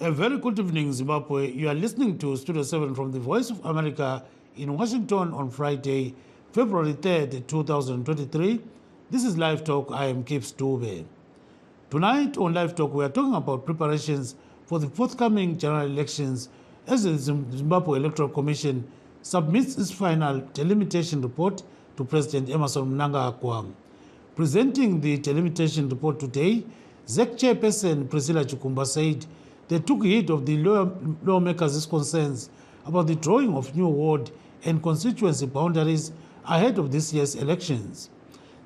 A very good evening, Zimbabwe. You are listening to Studio 7 from the Voice of America in Washington on Friday, February 3rd, 2023. This is Live Talk. I am Kip Stube. Tonight on Live Talk, we are talking about preparations for the forthcoming general elections as the Zimbabwe Electoral Commission submits its final delimitation report to President Emmerson Mnangagwa. Presenting the delimitation report today, ZEC chairperson Priscilla Chikumba said they took heed of the lawmakers' concerns about the drawing of new ward and constituency boundaries ahead of this year's elections.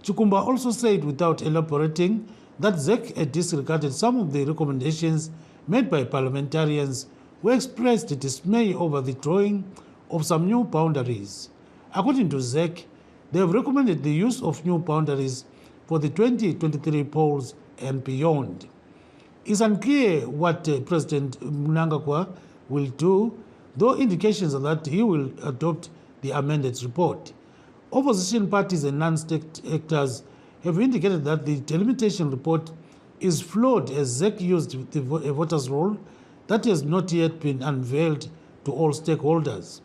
Chikumba also said, without elaborating, that ZEC had disregarded some of the recommendations made by parliamentarians who expressed dismay over the drawing of some new boundaries. According to ZEC, they have recommended the use of new boundaries for the 2023 polls and beyond. It's unclear what President Mnangagwa will do, though indications are that he will adopt the amended report. Opposition parties and non-state actors have indicated that the delimitation report is flawed as ZEC used a voter's roll that has not yet been unveiled to all stakeholders.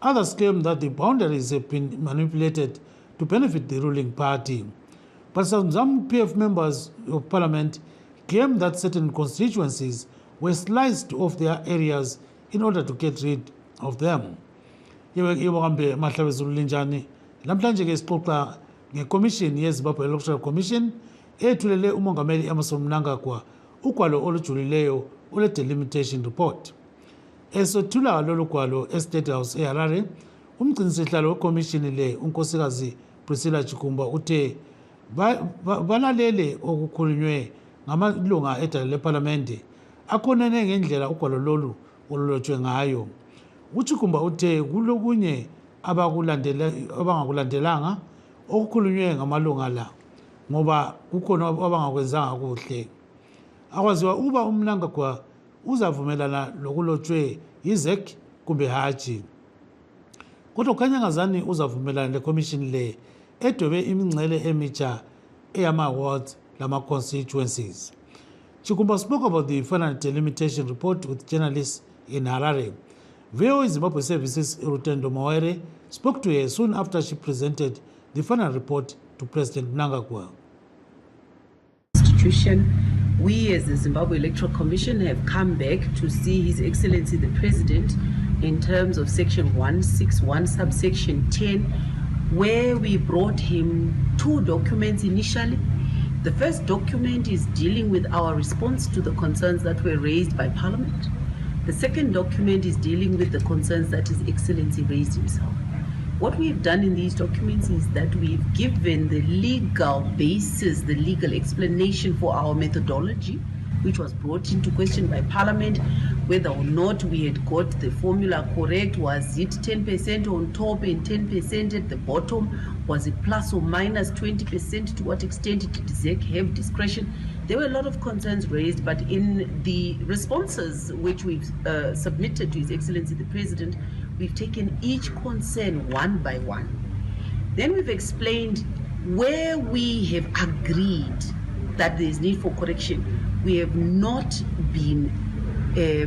Others claim that the boundaries have been manipulated to benefit the ruling party. But some PF members of parliament claim that certain constituencies were sliced off their areas in order to get rid of them. Namhlanje ke sixoxa ngeCommission yeZimbabwe Electoral Commission ethulele uMongameli Emmerson Mnangagwa ugwalo olujulileyo ole delimitation report. Esethula lolu gwalo eState House eHarare, umgcinisihlalo weCommission le unkosikazi Priscilla Chikumba uthe balalele okukhulunywe ngamalunga edala leParlamente akhonene ngendlela ugwalo lolu olulotshwe ngayo. UChikumba uthe kulokunye abangakulandelanga okukhulunywe ngamalunga la ngoba kukhona abangakwenzanga kuhle. Akwaziwa uba uMnangagwa uzavumelana lokulotshwe yiZEC kumbe hatshi. Kodwa khanyangazani uzavumelana leCommission le edwebe imingcele emitsha eyama-wards lama-constituencies. Chikumba spoke about the final delimitation report with journalists in Harare. VOA Zimbabwe Services Rutendo Mawere spoke to her soon after she presented the final report to President Mnangagwa. We as the Zimbabwe Electoral Commission have come back to see His Excellency the President in terms of Section 161, subsection 10, where we brought him two documents initially. The first document is dealing with our response to the concerns that were raised by Parliament. The second document is dealing with the concerns that His Excellency raised himself. What we've done in these documents is that we've given the legal basis, the legal explanation for our methodology, which was brought into question by Parliament, whether or not we had got the formula correct. Was it 10% on top and 10% at the bottom? Was it plus or minus 20%? To what extent did ZEC have discretion? There were a lot of concerns raised, but in the responses which we've submitted to His Excellency the President, we've taken each concern one by one. Then we've explained where we have agreed that there is need for correction. We have not been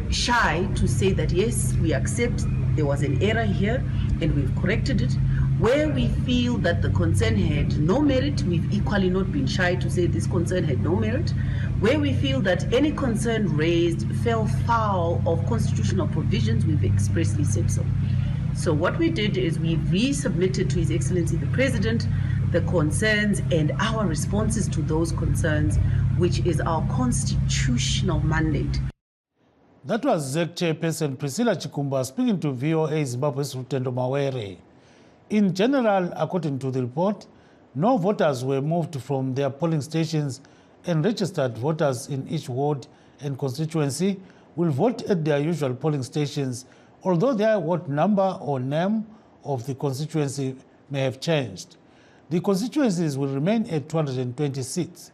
shy to say that yes, we accept there was an error here and we've corrected it. Where we feel that the concern had no merit, we've equally not been shy to say this concern had no merit. Where we feel that any concern raised fell foul of constitutional provisions, we've expressly said so. So what we did is we resubmitted to His Excellency the President the concerns and our responses to those concerns, which is our constitutional mandate. That was ZEC chairperson Priscilla Chikumba speaking to VOA Zimbabwe's Rutendo Mawere. In general, according to the report, no voters were moved from their polling stations, and registered voters in each ward and constituency will vote at their usual polling stations, although their ward number or name of the constituency may have changed. The constituencies will remain at 220 seats.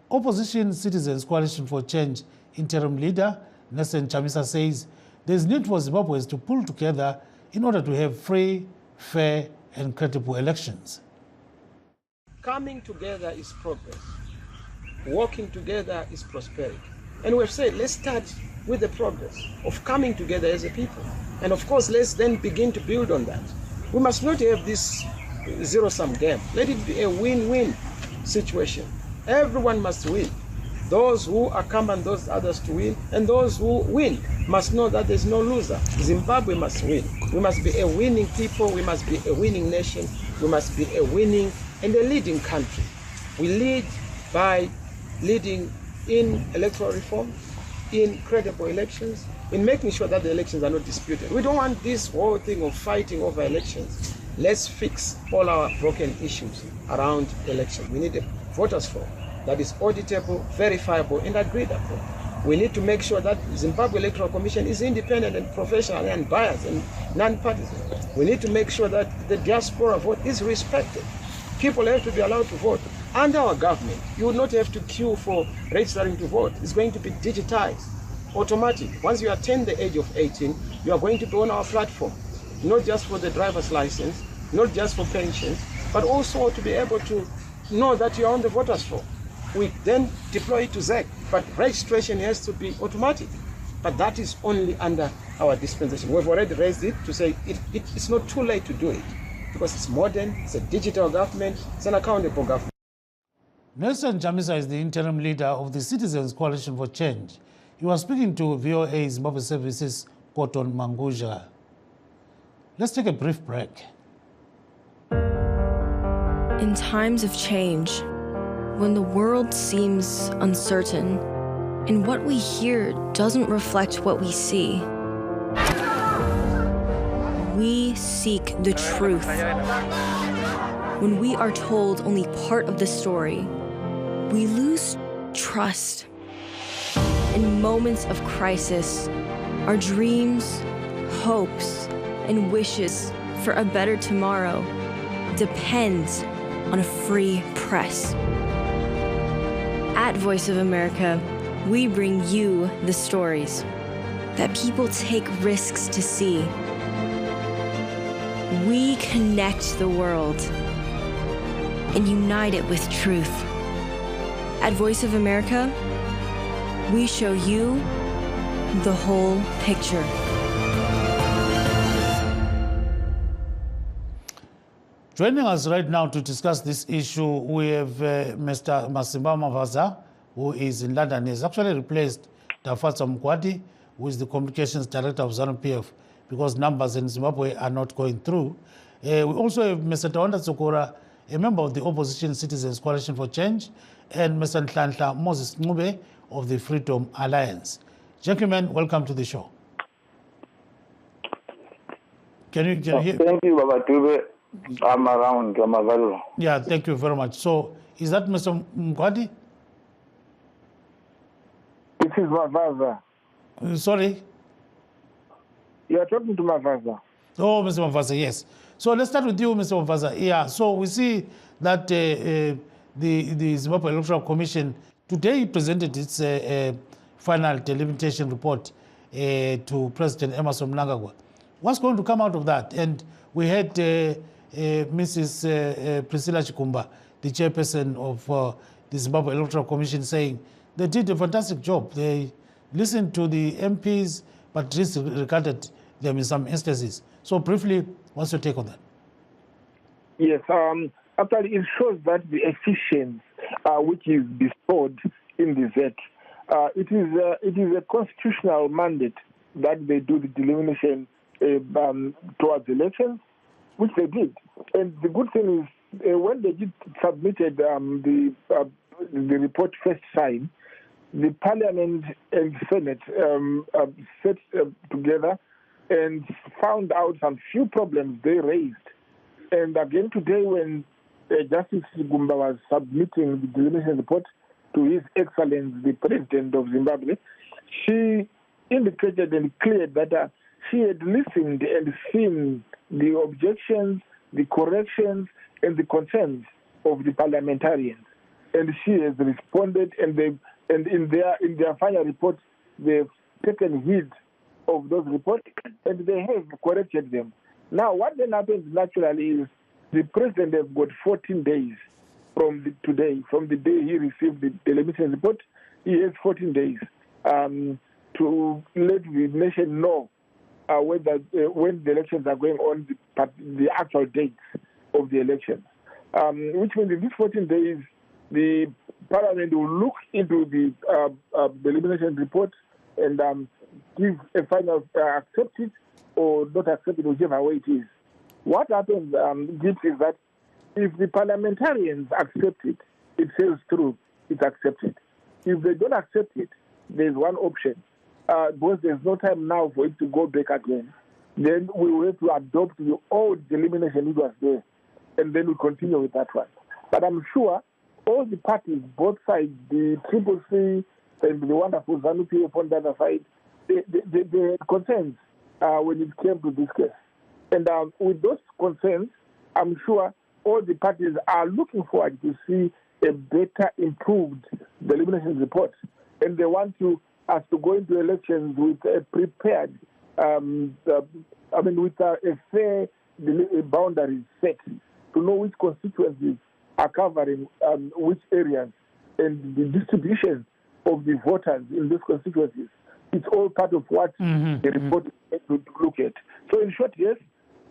Opposition Citizens Coalition for Change interim leader Nelson Chamisa says there is need for Zimbabweans to pull together in order to have free, fair and credible elections. Coming together is progress. Working together is prosperity. And we've said, let's start with the progress of coming together as a people. And of course, let's then begin to build on that. We must not have this zero-sum game. Let it be a win-win situation. Everyone must win. Those who accompany those others to win, and those who win must know that there's no loser. Zimbabwe must win. We must be a winning people. We must be a winning nation. We must be a winning and a leading country. We lead by leading in electoral reform, in credible elections, in making sure that the elections are not disputed. We don't want this whole thing of fighting over elections. Let's fix all our broken issues around elections. We need a voters' form that is auditable, verifiable, and agreed upon. We need to make sure that Zimbabwe Electoral Commission is independent and professional and unbiased and non-partisan. We need to make sure that the diaspora vote is respected. People have to be allowed to vote. Under our government, you will not have to queue for registering to vote. It's going to be digitized, automatic. Once you attain the age of 18, you are going to be on our platform, not just for the driver's license, not just for pensions, but also to be able to know that you are on the voters' form. We then deploy it to ZEC, but registration has to be automatic. But that is only under our dispensation. We've already raised it to say it's not too late to do it, because it's modern, it's a digital government, it's an accountable government. Nelson Chamisa is the interim leader of the Citizens Coalition for Change. He was speaking to VOA Zimbabwe Services Cotton Manguja. Let's take a brief break. In times of change, when the world seems uncertain and what we hear doesn't reflect what we see, we seek the truth. When we are told only part of the story, we lose trust. In moments of crisis, our dreams, hopes, and wishes for a better tomorrow depends on a free press. At Voice of America, we bring you the stories that people take risks to see. We connect the world and unite it with truth. At Voice of America, we show you the whole picture. Joining us right now to discuss this issue, we have Mr. Masimba Mavaza, who is in London. He has actually replaced Tafatsa Mkwati, who is the communications director of ZANU-PF, because numbers in Zimbabwe are not going through. We also have Mr. Tawanda Tsokora, a member of the Opposition Citizens Coalition for Change, and Mr. Nhlanhla Moses Ncube of the Freedom Alliance. Gentlemen, welcome to the show. Can you hear? Thank you, Baba Tube. I'm around. I'm available. Yeah, thank you very much. So, is that Mr. Mkwati? This is Mavaza. Sorry? You are talking to Mavaza. Oh, Mr. Mavaza, yes. So let's start with you, Mr. Mavaza. Yeah, so we see that the Zimbabwe Electoral Commission today presented its final delimitation report to President Emmerson Mnangagwa. What's going to come out of that? And we had Mrs. Priscilla Chikumba, the chairperson of the Zimbabwe Electoral Commission, saying they did a fantastic job. They listened to the MPs, but disregarded them in some instances. So briefly, what's your take on that? Yes, actually it shows that the efficiency which is bestowed in the ZEC, it is a constitutional mandate that they do the delimitation towards elections, which they did. And the good thing is, when they did submitted the report first time, the Parliament and Senate sat together and found out some few problems they raised. And again today, when Justice Gumba was submitting the delimitation report to His Excellency, the President of Zimbabwe, she indicated and cleared that she had listened and seen the objections, the corrections, and the concerns of the parliamentarians, and she has responded. And in their final report, they've taken heed of those reports, and they have corrected them. Now, what then happens naturally is the president has got 14 days from the day he received the delimitation report. He has 14 days to to let the nation know whether when the elections are going on, the actual dates of the elections. Which means in these 14 days, the Parliament will look into the elimination report and give a final accept it or not accept it, whichever way it is. What happens, Gibbs, is that if the parliamentarians accept it, it says true, it's accepted. If they don't accept it, there's one option. Because there's no time now for it to go back again, then we will have to adopt the old elimination which was there, and then we continue with that one. But I'm sure all the parties, both sides, the Triple C and the wonderful ZANU-PF on the other side, they had concerns when it came to this case. And with those concerns, I'm sure all the parties are looking forward to see a better, improved elimination report. And they want us to go into elections with a prepared, with a fair boundaries set, to know which constituencies are covering which areas, and the distribution of the voters in those constituencies. It's all part of what the report is to look at. So in short, yes,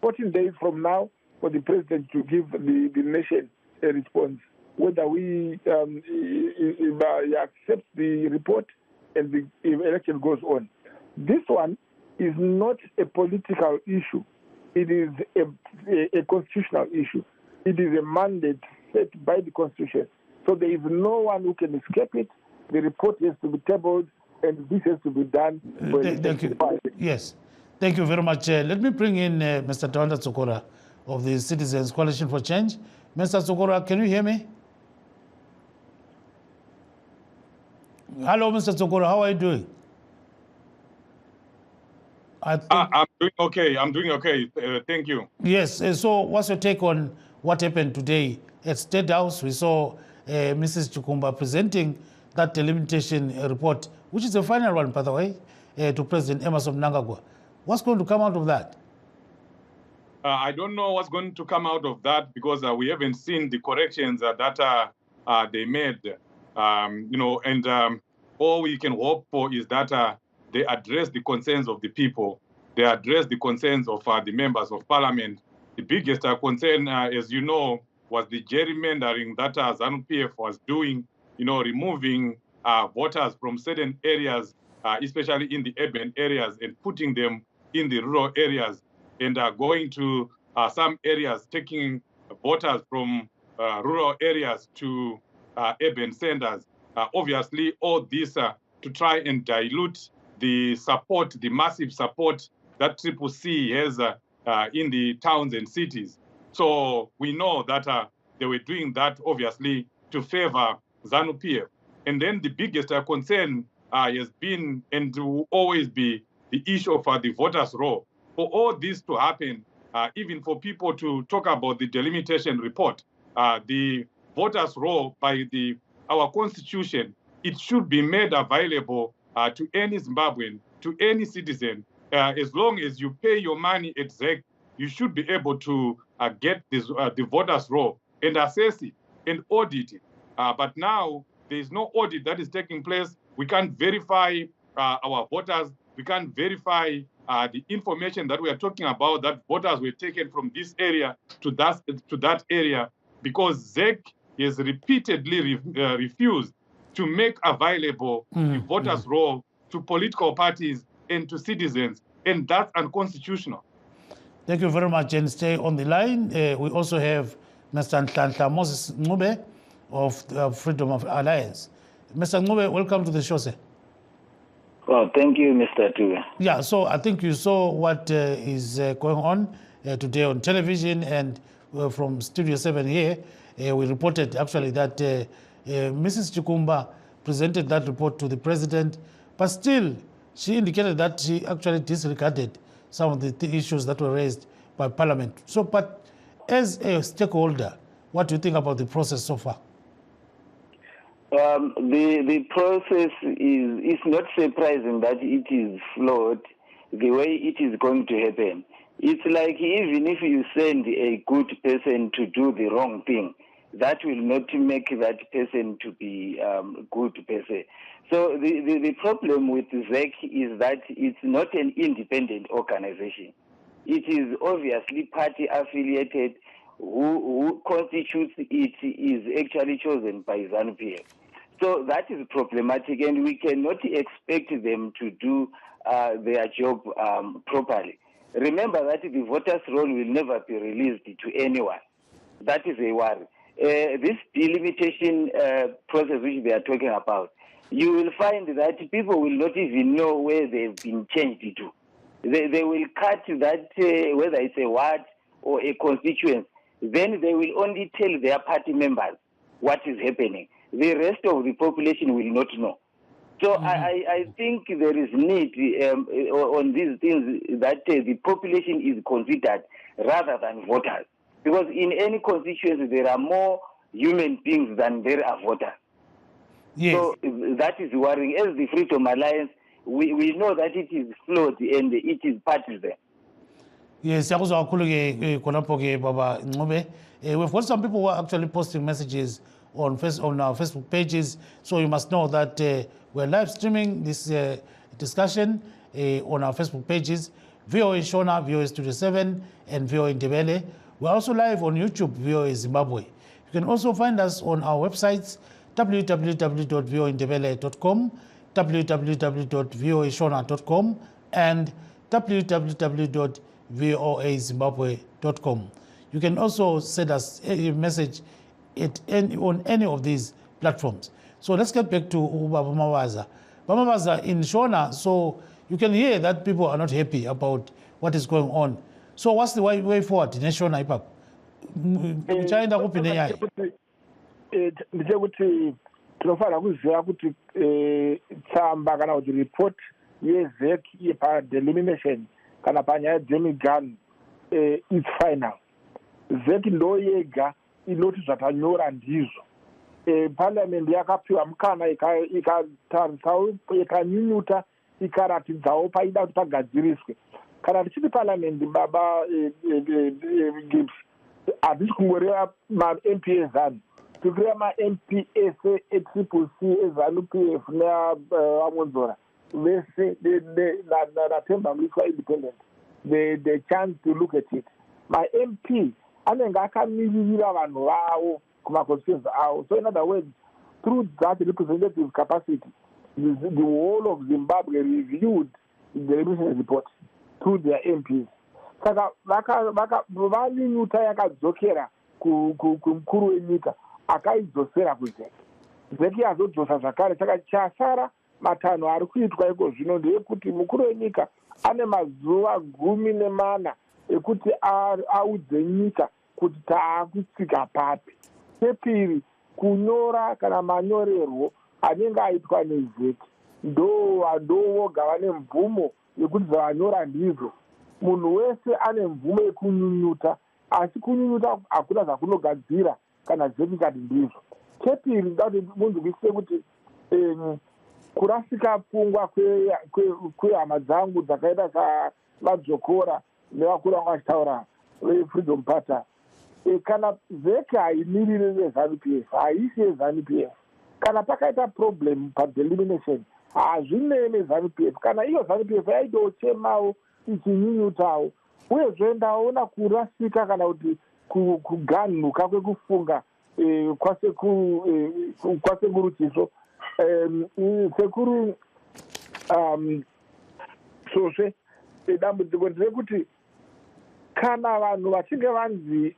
14 days from now for the president to give the nation a response, whether we accept the report and the election goes on. This one is not a political issue. It is a constitutional issue. It is a mandate set by the Constitution. So there is no one who can escape it. The report has to be tabled, and this has to be done. Thank you. Yes. Thank you very much. Let me bring in Mr. Tawanda Tsokora of the Citizens Coalition for Change. Mr. Tsokora, can you hear me? Hello, Mr. Tsokora. How are you doing? I'm doing okay. Thank you. Yes. So what's your take on what happened today at State House? We saw Mrs. Chikumba presenting that delimitation report, which is the final one, by the way, to President Emmerson Mnangagwa. What's going to come out of that? I don't know what's going to come out of that, because we haven't seen the corrections that they made. All we can hope for is that they address the concerns of the people. They address the concerns of the members of parliament. The biggest concern, as you know, was the gerrymandering that ZANU-PF was doing, removing voters from certain areas, especially in the urban areas, and putting them in the rural areas, and going to some areas, taking voters from rural areas to urban centers. Obviously, all this to try and dilute the support, the massive support that Triple C has in the towns and cities. So we know that they were doing that, obviously, to favor ZANU-PF. And then the biggest concern has been and will always be the issue of the voters' roll. For all this to happen, even for people to talk about the delimitation report, the voters' roll by our constitution, it should be made available to any Zimbabwean, to any citizen. As long as you pay your money at ZEC, you should be able to get this, the voters' roll and assess it and audit it. But now there is no audit that is taking place. We can't verify our voters. We can't verify the information that we are talking about, that voters were taken from this area to that area, because ZEC has repeatedly refused to make available the voters' roll to political parties and to citizens, and that's unconstitutional. Thank you very much, and stay on the line. We also have Mr. Nhlanhla Moses Ncube of Freedom of Alliance. Mr. Ncube, welcome to the show, sir. Well, thank you, Mr. Tube. Yeah, so I think you saw what is going on today on television, and from Studio 7 here, we reported actually that Mrs. Chikumba presented that report to the president, but still she indicated that she actually disregarded some of the issues that were raised by Parliament. So, but as a stakeholder, what do you think about the process so far? The process is not surprising that it is flawed the way it is going to happen. It's like even if you send a good person to do the wrong thing, that will not make that person to be good per se. So the problem with ZEC is that it's not an independent organization. It is obviously party affiliated. Who constitutes it is actually chosen by ZANU-PF. So that is problematic, and we cannot expect them to do their job properly. Remember that the voters' roll will never be released to anyone. That is a worry. This delimitation process which they are talking about, you will find that people will not even know where they've been changed to. They will cut that, whether it's a ward or a constituency, then they will only tell their party members what is happening. The rest of the population will not know. So I think there is need on these things that the population is considered rather than voters. Because in any constituency, there are more human beings than there are voters. Yes. So that is worrying. As the Freedom Alliance, we know that it is flawed and it is partisan. Yes, Baba Ncube. We've got some people who are actually posting messages on our Facebook pages, so you must know that we're live streaming this discussion on our Facebook pages, VOA Shona, VOA Studio 7, and VOA Ndebele. We're also live on YouTube, VOA Zimbabwe. You can also find us on our websites, www.voindebele.com, www.voashona.com, and www.voazimbabwe.com. You can also send us a message on any of these platforms. So let's get back to Baba Mawaza. Baba Mawaza in Shona, so you can hear that people are not happy about what is going on. So what's the way forward in Shona IPAP? Uchaenda kupi nenyaya? Ndikuti tinofana kuziva kuti tsamba kana kuti report yeZEC yepadelimination kana panyaya dzemigun is final. ZEC ndo yega inoti zvatanyora ndizvo. Parliament yakapiwa mukana ikatarisawo ikanyunyuta ikaratidzawo paida kuti pagadziriswe. Kana tichiti parliament baba Gibbs hatisi kungoreva ma-MP ezanu, tiri kureva ma-MP ese eCCC ezanu-PF neamonzora vese naThemba Mlisa independent, the chance to look at it. Ma-MP anenge akamiririra vanhu vavo kumaconstituency avo. So in other words, through that representative capacity, the whole of Zimbabwe reviewed the revision report through their MPs. Saka vanyunyuta yakadzokera kumukuru wenyika akaidzosera kuZEC. ZEC yazodzosa zvakare. Saka chasara matanho ari kuitwa iko zvino ndeyekuti mukuru wenyika ane mazuva 14 ekuti audze nyika kuti taakusvika papi. Chepiri, kunyora kana manyorerwo anenge aitwa neZEC ndovoga vane mvumo yekuti zvavanyora ndizvo. Munhu wese ane mvumo yekunyunyuta, asi kunyunyuta hakuna zvakunogadzira kana ZEC ikati ndizvo. Chepiri, ndati munzwisise kuti kurasika pfungwa kwehama dzangu dzakaita samadzokora nevakuru vanga vachitaura veFreedom Party. Kana ZEC haimiriri veZANU-PF, haisi yeZANU-PF, kana pakaita problem padelimination hazvinei neZANU-PF. Kana iyo ZANU-PF yaitochemawo ichinyunyutawo, uyezve ndaona kurasika kana kuti kuganhuka kwekufunga kwasekuru Chiso sekuru Svosve. Dambudziko nderekuti kana vanhu vachinge vanzi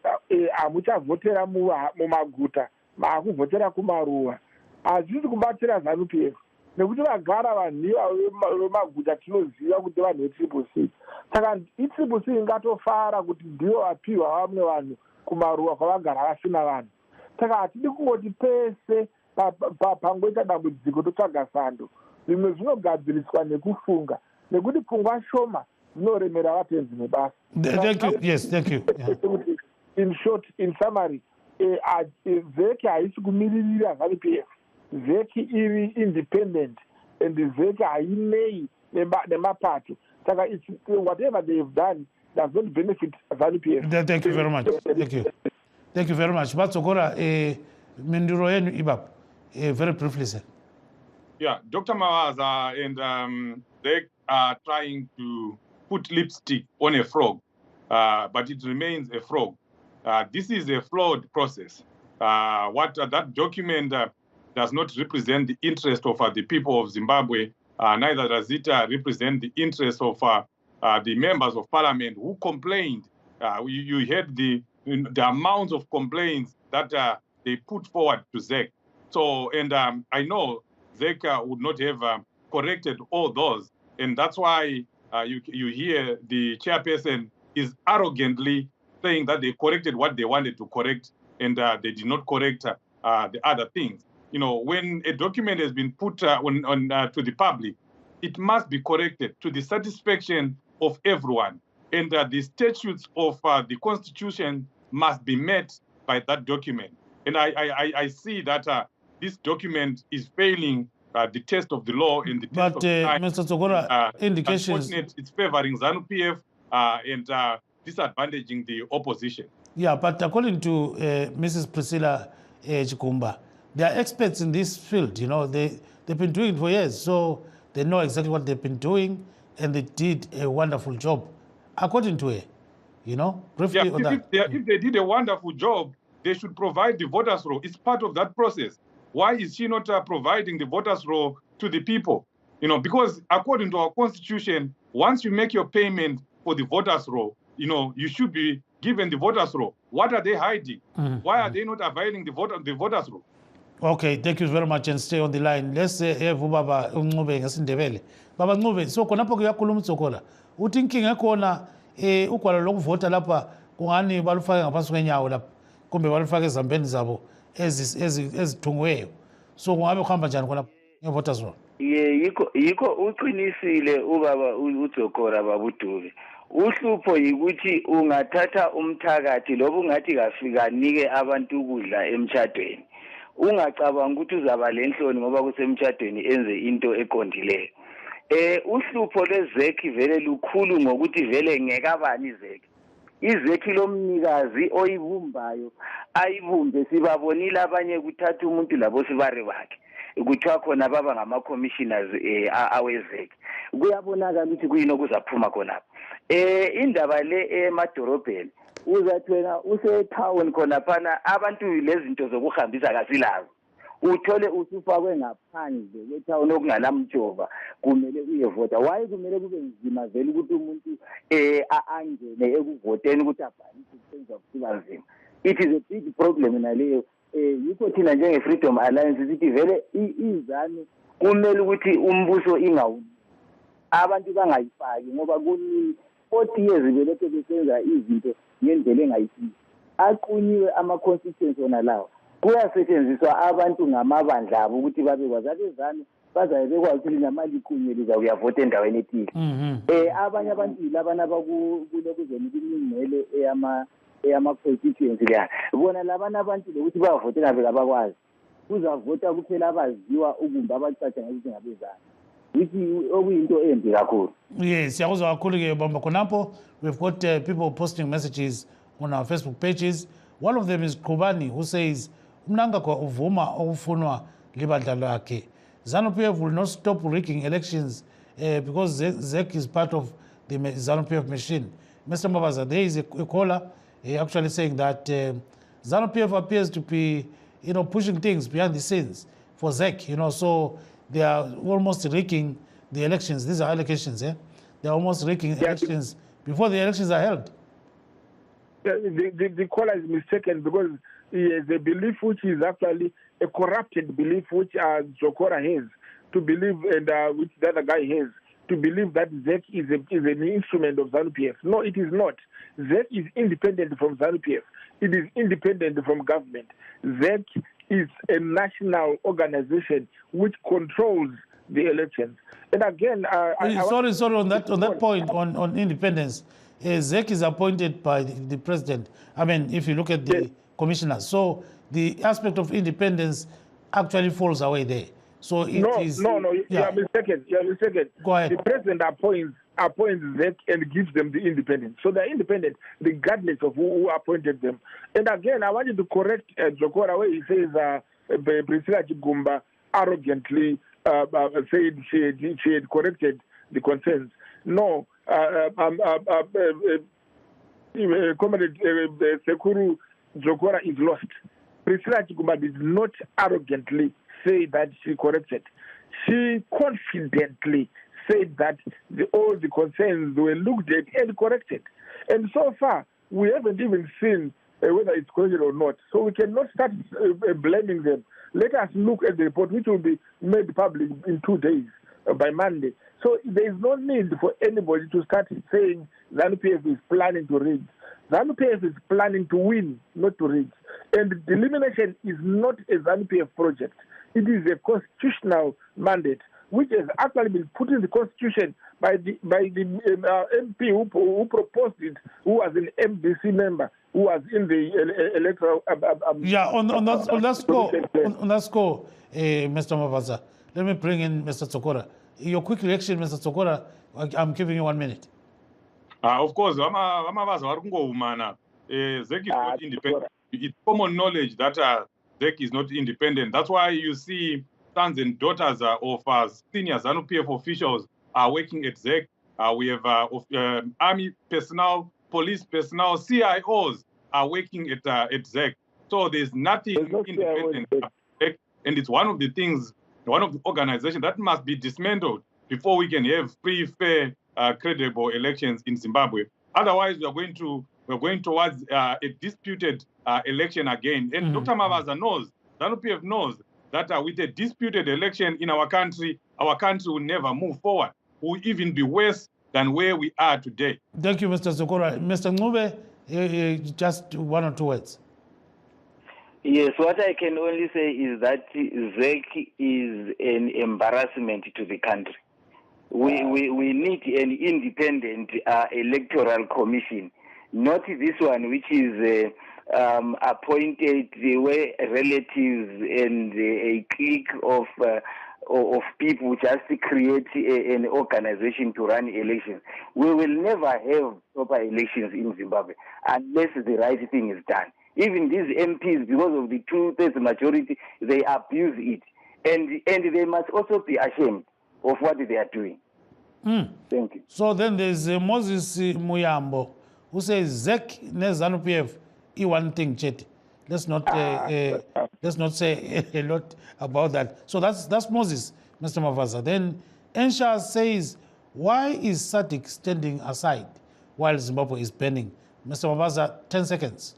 hamuchavhotera mumaguta, maakuvhotera kumaruwa, hazvisi kubatsira ZANU-PF, nekuti vagara vanhu ivavo vemaguta tinoziva kuti vanhu veCCC. Saka iCCC ingatofara kuti ndivo vapiwa vamwe vanhu kumaruwa kwavagara vasina vanhu. Saka hatidi kungoti pese pangoita dambudziko totsvaga sando. Zvimwe zvinogadziriswa nekufunga, nekuti pfungwa shoma dzinoremera vatenzi nebasa. Thank you. Yes, thank you. Yeah. In short, in summary, ZEC haisi kumiririra ZANU-PF. ZEC iri independent, and ZEC hainei nemapato. Saka whatever they have done does not benefit ZANU-PF. Thank you very much. Thank you. Thank you very much. Batsokora, Minduro yenu ibab, very briefly, sir. Yeah, Dr. Mawaza and they are trying to put lipstick on a frog, but it remains a frog. This is a flawed process. That document does not represent the interest of the people of Zimbabwe, neither does it represent the interest of the members of parliament who complained. You heard the amount of complaints that they put forward to ZEC. So, and I know ZEC would not have corrected all those. And that's why you hear the chairperson is arrogantly saying that they corrected what they wanted to correct and they did not correct the other things. You know, when a document has been put to the public, it must be corrected to the satisfaction of everyone. And the statutes of the Constitution must be met by that document. And I see that this document is failing the test of the law and the test of the time. Mr. Tsogora, indications... It's favoring ZANU-PF and disadvantaging the opposition. Yeah, but according to Mrs. Priscilla Chikumba, they are experts in this field. You know, they've been doing it for years, so they know exactly what they've been doing, and they did a wonderful job, according to her. You know, briefly on that. If they did a wonderful job, they should provide the voters' roll. It's part of that process. Why is she not providing the voters' roll to the people? You know, because according to our Constitution, once you make your payment for the voters' roll, you know, you should be given the voters' roll. What are they hiding? Why are they not availing the voters' roll? Okay, thank you very much, and stay on the line. Let's have Baba Ncube ngesindebele. Baba Ncube, so khonapho kuyakhuluma uTsokola. Uthi inkinga ekhona ukwalo lokuvota lapha kungani balufake ngaphansi kwenyawo lapha kumbe balufake ezambeni zabo ezithungiweyo. So kungabe kuhamba njani khona ngevoters roll? Yikho uqinisile ubaba uTsokola babuDube. Uhlupho yikuthi ungathatha umthakathi loba ungathi kafikanike abantu ukudla emtshadweni. Ungacabanga ukuthi uzaba lenhloni ngoba kusemtshadweni enze into eqondileyo. Uhlupho lezeki vele lukhulu ngokuthi vele ngekabani izeki. Izeki lomnikazi oyibumbayo ayibumbe sibabonile abanye kuthatha umuntu labo sibare bakhe. Kuthiwa khona baba ngama-commissioners awezeki. Kuyabonakala ukuthi kuyini okuzaphuma khonapho. Indaba le emadorobheni uzathola usetown khonaphana abantu lezinto zokuhambisa kasilazo. Uthole usufakwe ngaphandle kwetown okungalamjova kumele uyevota. Why kumele kube nzima vele ukuthi umuntu angene ekuvoteni ukuthi abhalise kusenza kuba nzima? It is a big problem naleyo. Yikho thina njenge-Freedom Alliance sithi vele izanu kumele ukuthi umbuso ingawuni abantu bangayifaki ngoba kuni 40 years belokhu besenza izinto ngendlela engayisiyo. Aqunyiwe ama-constituency wona lawo. Kuyasetshenziswa abantu ngamabandla abo ukuthi babekwazi abezanu bazabe bekwazi ukuthi namali ikunye lizawuyavota endaweni ethile. Abanye abantu labana bakulokuzeni kumingcele eyama-constituency leya. Bona labana abantu lokuthi bavotela abakwazi. Kuzavota kuphela abaziwa ukumba abacatsha ngokuthi ngabezanu. Yes, we've got people posting messages on our Facebook pages. One of them is Kubani, who says, Mnangagwa uvuma okufunwa libandla lakhe. ZANU-PF will not stop rigging elections because ZEC is part of the ZANU-PF machine. Mr. Mabaza, there is a caller actually saying that ZANU-PF appears to be, you know, pushing things behind the scenes for ZEC, you know, so they are almost rigging the elections. These are allegations, eh? They are almost rigging elections before the elections are held. The caller is mistaken because the belief which is actually a corrupted belief which Tsokora has, to believe and which the other guy has, to believe that ZEC is an instrument of ZANU-PF. No, it is not. ZEC is independent from ZANU-PF. It is independent from government. ZEC is a national organization which controls the elections. And again, sorry, on that point on independence, ZEC is appointed by the president. I mean, if you look at the commissioners, so the aspect of independence actually falls away there. So it is. No. You are mistaken. Go ahead. The president appoints ZEC and gives them the independence. So they're independent regardless of who appointed them. And again, I wanted to correct Jokora where he says Priscilla Chigumba arrogantly said she had corrected the concerns. No, Comrade Sekuru Jokora is lost. Priscilla Chigumba did not arrogantly say that she corrected. She confidently said that all the concerns were looked at and corrected. And so far, we haven't even seen whether it's corrected or not. So we cannot start blaming them. Let us look at the report, which will be made public in 2 days, by Monday. So there is no need for anybody to start saying ZANU-PF is planning to rig. ZANU-PF is planning to win, not to rig. And the elimination is not a ZANU-PF project. It is a constitutional mandate, which has actually been put in the constitution by the MP who proposed it, who was an MDC member, who was in the electoral. On that score, Mr. Mavaza, let me bring in Mr. Tsokora. Your quick reaction, Mr. Tsokora. I'm giving you 1 minute. Of course, Mavaza warungomana. ZEC is not independent. It's common knowledge that ZEC is not independent. That's why you see sons and daughters of senior ZANU-PF officials are working at ZEC. We have army personnel, police personnel, CIOs are working at ZEC. So there's nothing independent about ZEC, and it's one of the things, one of the organizations that must be dismantled before we can have free, fair, credible elections in Zimbabwe. Otherwise, we're going towards a disputed election again. And Dr. Mavaza knows, ZANU-PF knows that with a disputed election in our country will never move forward. Will even be worse than where we are today. Thank you, Mr. Tsokora. Mr. Ngube, just 1 or 2 words. Yes, what I can only say is that ZEC is an embarrassment to the country. We need an independent electoral commission, not this one which is appointed where relatives and a clique of people just create an organization to run elections. We will never have proper elections in Zimbabwe unless the right thing is done. Even these MPs, because of the 2/3 majority, they abuse it. And they must also be ashamed of what they are doing. Thank you. So then there's Moses Muyambo, who says ZEC ne ZANU-PF is one thing, Chetty. Let's not say a lot about that. So that's Moses, Mr. Mavaza. Then Ensha says, why is SADC standing aside while Zimbabwe is burning? Mr. Mavaza, 10 seconds.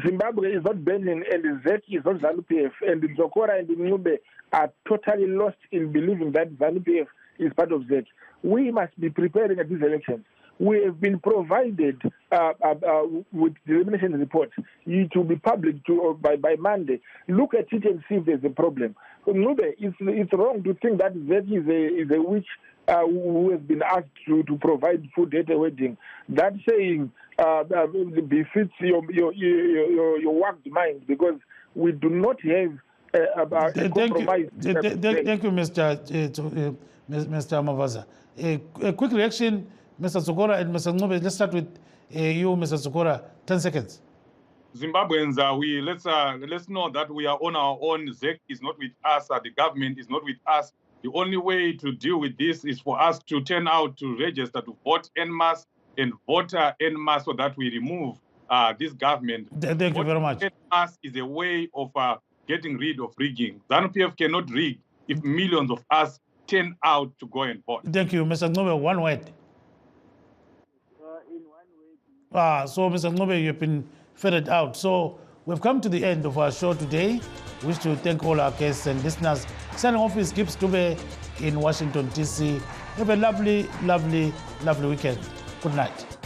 Zimbabwe is not burning, and ZEC is not ZANU-PF, and Zokora and Nyube are totally lost in believing that ZANU-PF is part of ZEC. We must be preparing at these elections. We have been provided with the elimination report. It will be published by Monday. Look at it and see if there's a problem. Nyube, it's wrong to think that ZEC is a witch who has been asked to provide food at a wedding. That saying befits your warped mind, because we do not have a compromise. Thank you, Mr. Mavaza. A quick reaction, Mr. Tsokora and Mr. Ngube. Let's start with you, Mr. Tsokora. 10 seconds. Zimbabweans, let's know that we are on our own. ZEC is not with us. The government is not with us. The only way to deal with this is for us to turn out to register to vote en masse and vote en masse so that we remove this government. Thank you very much. En masse is a way of getting rid of rigging. ZANU-PF cannot rig if millions of us turn out to go and vote. Thank you, Mr. Ngube. 1 word. In 1 word. So, Mr. Ngube, you've been faded out. So, we've come to the end of our show today. Wish to thank all our guests and listeners. Signing off is Gibbs Dube in Washington, D.C. Have a lovely, lovely, lovely weekend. Good night.